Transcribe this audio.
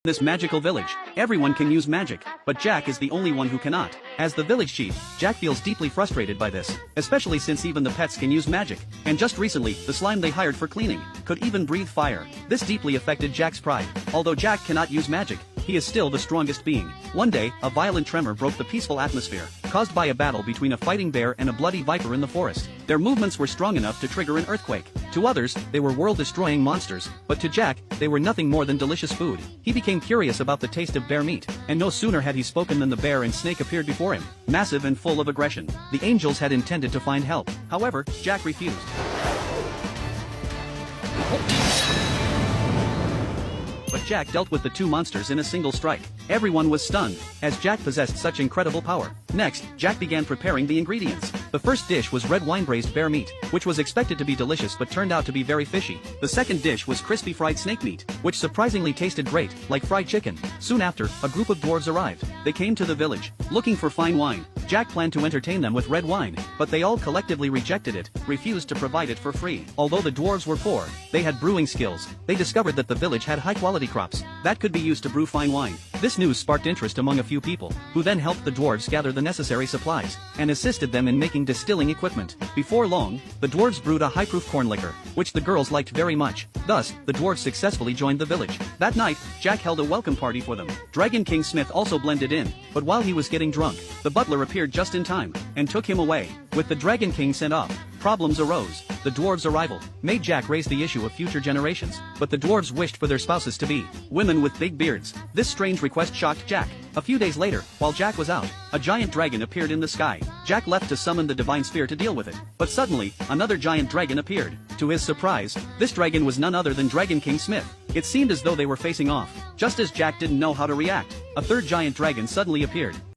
This magical village. Everyone can use magic, but Jack is the only one who cannot. As the village chief, Jack feels deeply frustrated by this, especially since even the pets can use magic, and just recently, the slime they hired for cleaning could even breathe fire. This deeply affected Jack's pride. Although Jack cannot use magic, he is still the strongest being. One day, a violent tremor broke the peaceful atmosphere, caused by a battle between a fighting bear and a bloody viper in the forest. Their movements were strong enough to trigger an earthquake. To others, they were world-destroying monsters, but to Jack, they were nothing more than delicious food. He became curious about the taste of bear meat, and no sooner had he spoken than the bear and snake appeared before him, massive and full of aggression. The angels had intended to find help. However, Jack refused. But Jack dealt with the two monsters in a single strike. Everyone was stunned, as Jack possessed such incredible power. Next, Jack began preparing the ingredients. The first dish was red wine braised bear meat, which was expected to be delicious but turned out to be very fishy. The second dish was crispy fried snake meat, which surprisingly tasted great, like fried chicken. Soon after, a group of dwarves arrived. They came to the village, looking for fine wine. Jack planned to entertain them with red wine, but they all collectively rejected it, refused to provide it for free. Although the dwarves were poor, they had brewing skills. They discovered that the village had high-quality crops that could be used to brew fine wine. This news sparked interest among a few people, who then helped the dwarves gather the necessary supplies, and assisted them in making distilling equipment. Before long, the dwarves brewed a high-proof corn liquor, which the girls liked very much. Thus, the dwarves successfully joined the village. That night, Jack held a welcome party for them. Dragon King Smith also blended in, but while he was getting drunk, the butler appeared just in time, and took him away. With the Dragon King sent off, problems arose. The dwarves' arrival made Jack raise the issue of future generations, but the dwarves wished for their spouses to be women with big beards. This strange request shocked Jack. A few days later, while Jack was out, a giant dragon appeared in the sky. Jack left to summon the divine sphere to deal with it, but suddenly, another giant dragon appeared. To his surprise, this dragon was none other than Dragon King Smith. It seemed as though they were facing off. Just as Jack didn't know how to react, a third giant dragon suddenly appeared.